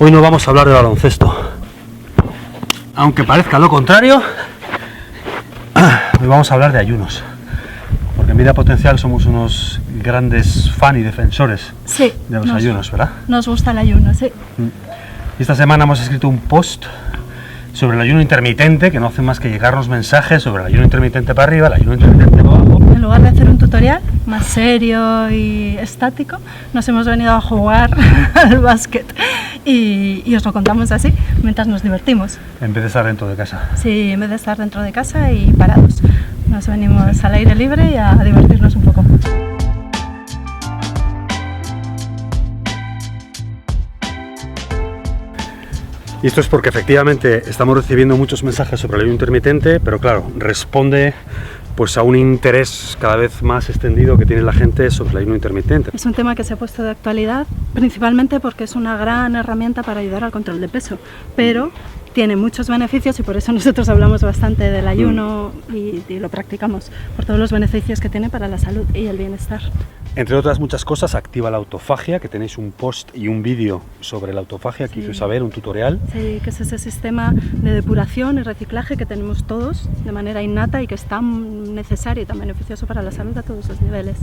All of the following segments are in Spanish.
Hoy no vamos a hablar de baloncesto, aunque parezca lo contrario. Hoy vamos a hablar de ayunos, porque en Vida Potencial somos unos grandes fan y defensores de los ayunos, ¿verdad? Nos gusta el ayuno, sí. Y esta semana hemos escrito un post sobre el ayuno intermitente, que no hace más que llegarnos mensajes sobre el ayuno intermitente para arriba, el ayuno intermitente para abajo. En lugar de hacer un tutorial más serio y estático, nos hemos venido a jugar al básquet y os lo contamos así, mientras nos divertimos. En vez de estar dentro de casa. Sí, en vez de estar dentro de casa y parados. Nos venimos al aire libre y a divertirnos un poco. Y esto es porque efectivamente estamos recibiendo muchos mensajes sobre el ayuno intermitente, pero claro, responde pues a un interés cada vez más extendido que tiene la gente sobre el ayuno intermitente. Es un tema que se ha puesto de actualidad, principalmente porque es una gran herramienta para ayudar al control de peso, pero tiene muchos beneficios y por eso nosotros hablamos bastante del ayuno y lo practicamos, por todos los beneficios que tiene para la salud y el bienestar. Entre otras muchas cosas, activa la autofagia, que tenéis un post y un vídeo sobre la autofagia que hizo saber, un tutorial. Sí, que es ese sistema de depuración y reciclaje que tenemos todos de manera innata y que es tan necesario y tan beneficioso para la salud a todos los niveles.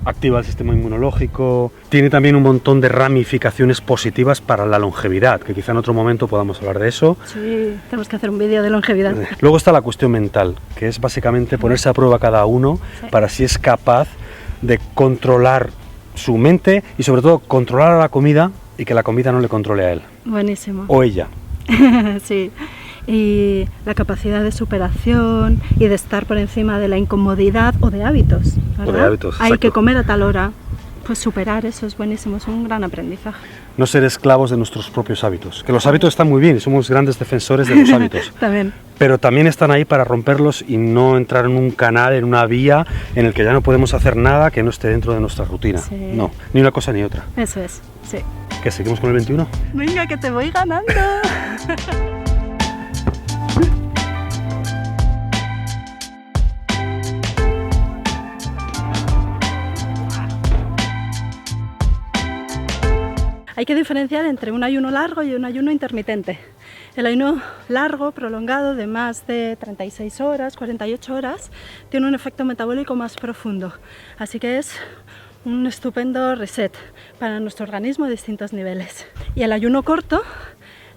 Activa el sistema inmunológico, tiene también un montón de ramificaciones positivas para la longevidad, que quizá en otro momento podamos hablar de eso. Sí, tenemos que hacer un vídeo de longevidad. Luego está la cuestión mental, que es básicamente ponerse a prueba cada uno para si es capaz de controlar su mente y sobre todo controlar a la comida y que la comida no le controle a él. Buenísimo. O ella. Sí. Y la capacidad de superación y de estar por encima de la incomodidad o de hábitos, ¿verdad? O de hábitos, Hay exacto. que comer a tal hora, pues superar eso es buenísimo, es un gran aprendizaje. No ser esclavos de nuestros propios hábitos, que los hábitos están muy bien y somos grandes defensores de los hábitos. También. Pero también están ahí para romperlos y no entrar en un canal, en una vía en el que ya no podemos hacer nada que no esté dentro de nuestra rutina. Sí. No, ni una cosa ni otra. Eso es, sí. ¿Qué, seguimos con el 21? Venga, que te voy ganando. Hay que diferenciar entre un ayuno largo y un ayuno intermitente. El ayuno largo, prolongado, de más de 36 horas, 48 horas, tiene un efecto metabólico más profundo. Así que es un estupendo reset para nuestro organismo a distintos niveles. Y el ayuno corto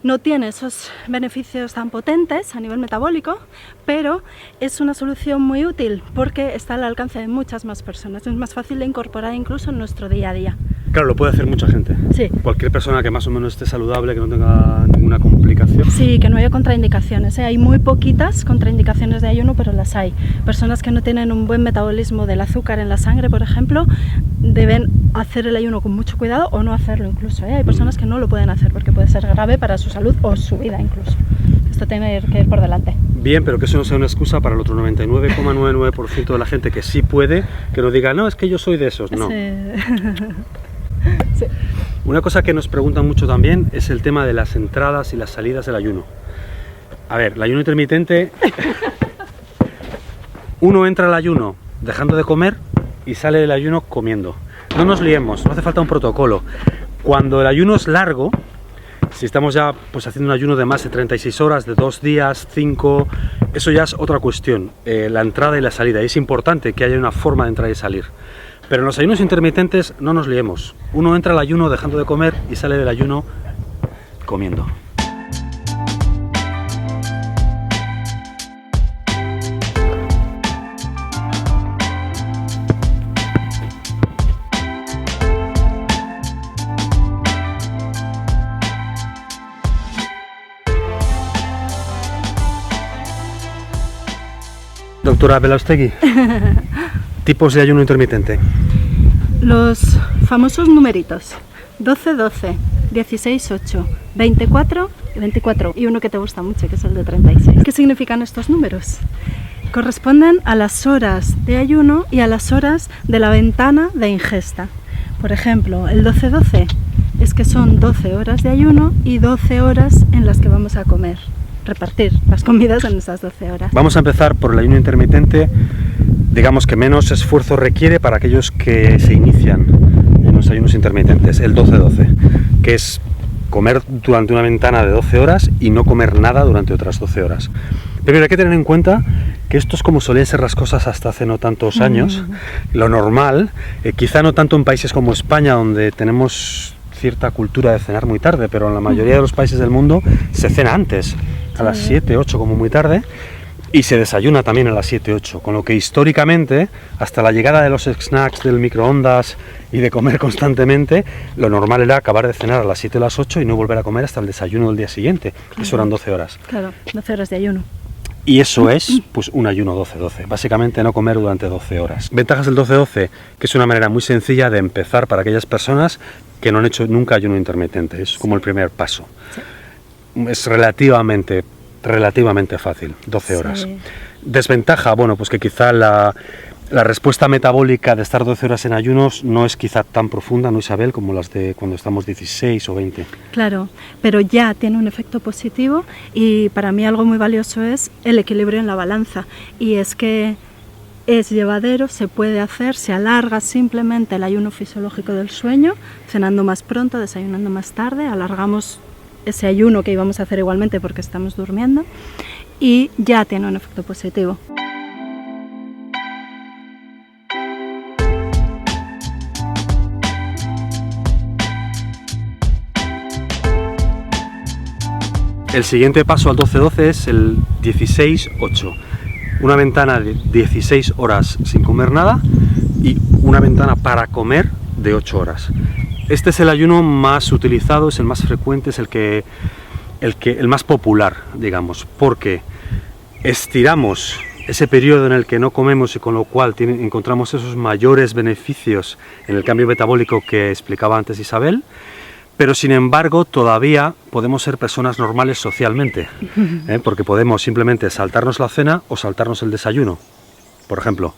no tiene esos beneficios tan potentes a nivel metabólico, pero es una solución muy útil porque está al alcance de muchas más personas. Es más fácil de incorporar incluso en nuestro día a día. Claro, lo puede hacer mucha gente. Sí. Cualquier persona que más o menos esté saludable, que no tenga ninguna complicación. Sí, que no haya contraindicaciones, ¿eh? Hay muy poquitas contraindicaciones de ayuno, pero las hay. Personas que no tienen un buen metabolismo del azúcar en la sangre, por ejemplo, deben hacer el ayuno con mucho cuidado o no hacerlo incluso, ¿eh? Hay personas que no lo pueden hacer porque puede ser grave para su salud o su vida incluso. Esto tiene que ir por delante. Bien, pero que eso no sea una excusa para el otro 99,99% de la gente que sí puede, que no diga, no, es que yo soy de esos. No. Sí. Sí. Una cosa que nos preguntan mucho también es el tema de las entradas y las salidas del ayuno. A ver, el ayuno intermitente, uno entra al ayuno dejando de comer y sale del ayuno comiendo. No nos liemos, no hace falta un protocolo. Cuando el ayuno es largo, si estamos ya pues haciendo un ayuno de más de 36 horas, de 2 días, 5, eso ya es otra cuestión, la entrada y la salida. Y es importante que haya una forma de entrar y salir. Pero en los ayunos intermitentes no nos liemos. Uno entra al ayuno dejando de comer y sale del ayuno comiendo. Doctora Belaustegui, tipos de ayuno intermitente. Los famosos numeritos 12-12, 16-8, 24 y 24 y uno que te gusta mucho que es el de 36. ¿Qué significan estos números? Corresponden a las horas de ayuno y a las horas de la ventana de ingesta. Por ejemplo, el 12-12 es que son 12 horas de ayuno y 12 horas en las que vamos a comer. Repartir las comidas en esas 12 horas. Vamos a empezar por el ayuno intermitente, digamos que menos esfuerzo requiere para aquellos que se inician en los ayunos intermitentes, el 12-12, que es comer durante una ventana de 12 horas y no comer nada durante otras 12 horas. Pero hay que tener en cuenta que esto es como solían ser las cosas hasta hace no tantos años. Lo normal, quizá no tanto en países como España, donde tenemos cierta cultura de cenar muy tarde, pero en la mayoría de los países del mundo se cena antes, a las 7, 8 como muy tarde, y se desayuna también a las 7, 8, con lo que históricamente, hasta la llegada de los snacks del microondas y de comer constantemente, lo normal era acabar de cenar a las 7 o las 8 y no volver a comer hasta el desayuno del día siguiente. Claro. Eso eran 12 horas. Claro, 12 horas de ayuno. Y eso es pues un ayuno 12-12, básicamente no comer durante 12 horas. Ventajas del 12-12, que es una manera muy sencilla de empezar para aquellas personas que no han hecho nunca ayuno intermitente, es como el primer paso. Sí. Es relativamente fácil, 12 horas. Sí. Desventaja, bueno, pues que quizá la respuesta metabólica de estar 12 horas en ayunos no es quizá tan profunda, ¿no, Isabel?, como las de cuando estamos 16 o 20. Claro, pero ya tiene un efecto positivo y para mí algo muy valioso es el equilibrio en la balanza. Y es que es llevadero, se puede hacer, se alarga simplemente el ayuno fisiológico del sueño, cenando más pronto, desayunando más tarde, alargamos ese ayuno que íbamos a hacer igualmente porque estamos durmiendo y ya tiene un efecto positivo. El siguiente paso al 12-12 es el 16-8, una ventana de 16 horas sin comer nada y una ventana para comer de 8 horas. Este es el ayuno más utilizado, es el más frecuente, es el más popular, digamos, porque estiramos ese periodo en el que no comemos y con lo cual encontramos esos mayores beneficios en el cambio metabólico que explicaba antes Isabel, pero sin embargo todavía podemos ser personas normales socialmente, porque podemos simplemente saltarnos la cena o saltarnos el desayuno. Por ejemplo,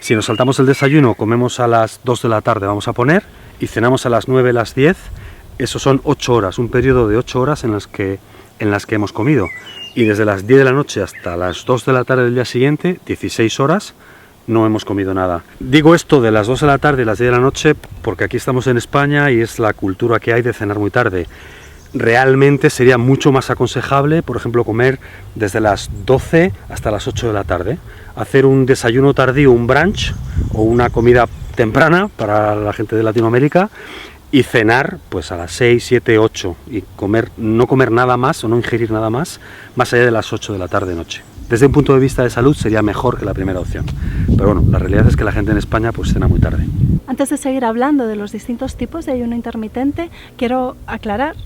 si nos saltamos el desayuno, comemos a las 2 de la tarde, vamos a poner, y cenamos a las 9, las 10, eso son 8 horas, un periodo de 8 horas en las que hemos comido. Y desde las 10 de la noche hasta las 2 de la tarde del día siguiente, 16 horas, no hemos comido nada. Digo esto de las 2 de la tarde y las 10 de la noche porque aquí estamos en España y es la cultura que hay de cenar muy tarde. Realmente sería mucho más aconsejable, por ejemplo, comer desde las 12 hasta las 8 de la tarde, hacer un desayuno tardío, un brunch o una comida temprana para la gente de Latinoamérica y cenar pues a las 6, 7, 8 y no comer nada más o no ingerir nada más allá de las 8 de la tarde noche. Desde un punto de vista de salud sería mejor que la primera opción, pero bueno, la realidad es que la gente en España pues cena muy tarde. Antes de seguir hablando de los distintos tipos de ayuno intermitente, quiero aclarar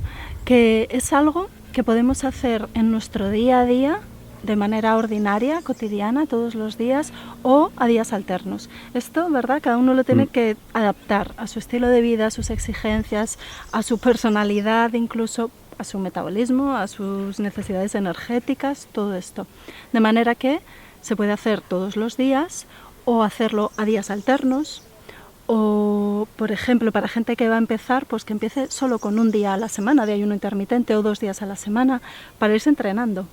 que es algo que podemos hacer en nuestro día a día de manera ordinaria, cotidiana, todos los días o a días alternos. Esto, ¿verdad? Cada uno lo tiene que adaptar a su estilo de vida, a sus exigencias, a su personalidad, incluso a su metabolismo, a sus necesidades energéticas, todo esto. De manera que se puede hacer todos los días o hacerlo a días alternos o, por ejemplo, para gente que va a empezar, pues que empiece solo con un día a la semana de ayuno intermitente o 2 días a la semana para irse entrenando.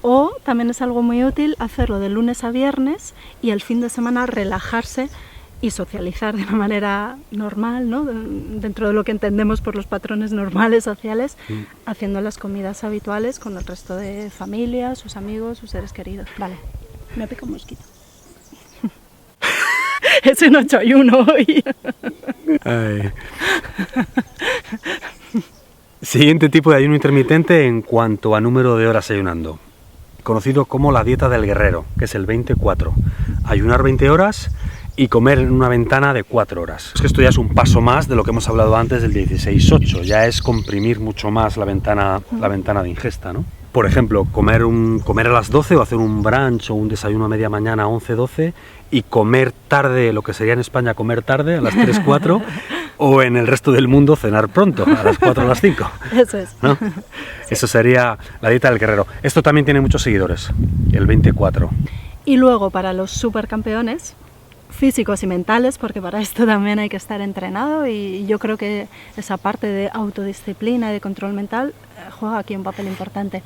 O también es algo muy útil hacerlo de lunes a viernes y el fin de semana relajarse y socializar de una manera normal, ¿no? Dentro de lo que entendemos por los patrones normales sociales, haciendo las comidas habituales con el resto de familia, sus amigos, sus seres queridos. Vale, me pica un mosquito. Ese no he hecho ayuno hoy. Ay. Siguiente tipo de ayuno intermitente en cuanto a número de horas ayunando, conocido como la dieta del guerrero, que es el 20-4. Ayunar 20 horas y comer en una ventana de 4 horas. Es que esto ya es un paso más de lo que hemos hablado antes del 16-8, ya es comprimir mucho más la ventana de ingesta, ¿no? Por ejemplo, comer a las 12 o hacer un brunch o un desayuno a media mañana a 11-12 y comer tarde, lo que sería en España comer tarde, a las 3-4, o en el resto del mundo cenar pronto, a las 4 o a las 5. Eso es. ¿No? Sí. Eso sería la dieta del guerrero. Esto también tiene muchos seguidores, el 20-4. Y luego para los supercampeones, físicos y mentales, porque para esto también hay que estar entrenado y yo creo que esa parte de autodisciplina y de control mental juega aquí un papel importante.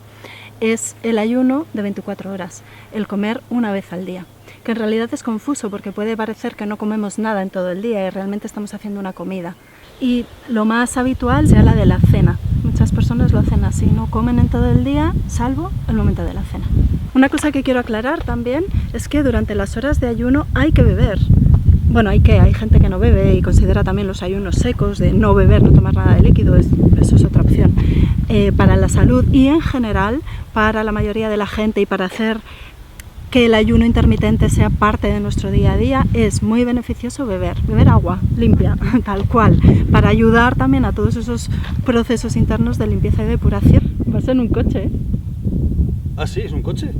Es el ayuno de 24 horas, el comer una vez al día, que en realidad es confuso porque puede parecer que no comemos nada en todo el día y realmente estamos haciendo una comida. Y lo más habitual sea la de la cena. Muchas personas lo hacen así, no comen en todo el día, salvo el momento de la cena. Una cosa que quiero aclarar también es que durante las horas de ayuno hay que beber. Bueno, hay gente que no bebe y considera también los ayunos secos, de no beber, no tomar nada de líquido, eso es otra opción. Para la salud y en general, para la mayoría de la gente y para hacer que el ayuno intermitente sea parte de nuestro día a día, es muy beneficioso beber agua limpia, tal cual, para ayudar también a todos esos procesos internos de limpieza y depuración. Vas en un coche, ¿eh? Ah, sí, es un coche.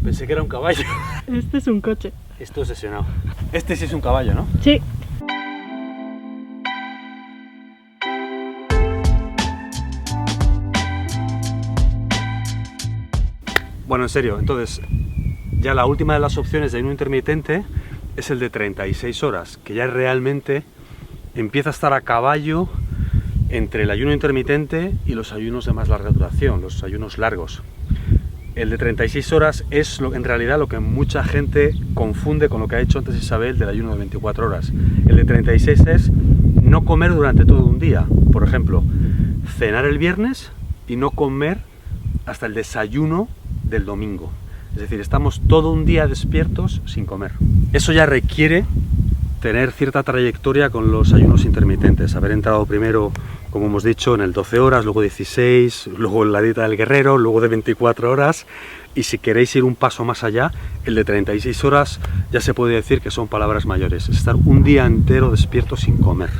Pensé que era un caballo. Este es un coche. Estoy obsesionado. Este sí es un caballo, ¿no? Sí. Bueno, en serio, entonces, ya la última de las opciones de ayuno intermitente es el de 36 horas, que ya realmente empieza a estar a caballo entre el ayuno intermitente y los ayunos de más larga duración, los ayunos largos. El de 36 horas es en realidad lo que mucha gente confunde con lo que ha hecho antes Isabel del ayuno de 24 horas. El de 36 es no comer durante todo un día. Por ejemplo, cenar el viernes y no comer hasta el desayuno del domingo. Es decir, estamos todo un día despiertos sin comer. Eso ya requiere tener cierta trayectoria con los ayunos intermitentes, haber entrado primero, como hemos dicho, en el 12 horas, luego 16, luego en la dieta del guerrero, luego de 24 horas, y si queréis ir un paso más allá, el de 36 horas ya se puede decir que son palabras mayores, es estar un día entero despierto sin comer.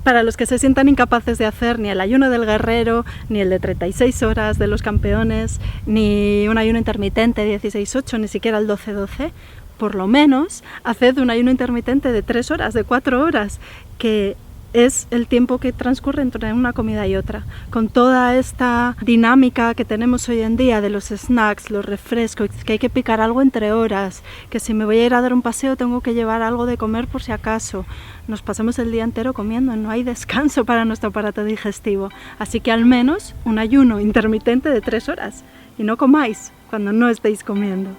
Para los que se sientan incapaces de hacer ni el ayuno del guerrero, ni el de 36 horas de los campeones, ni un ayuno intermitente 16-8, ni siquiera el 12-12, por lo menos haced un ayuno intermitente de 3 horas, de 4 horas, que es el tiempo que transcurre entre una comida y otra. Con toda esta dinámica que tenemos hoy en día de los snacks, los refrescos, que hay que picar algo entre horas, que si me voy a ir a dar un paseo tengo que llevar algo de comer por si acaso. Nos pasamos el día entero comiendo, no hay descanso para nuestro aparato digestivo. Así que al menos un ayuno intermitente de 3 horas y no comáis cuando no estéis comiendo.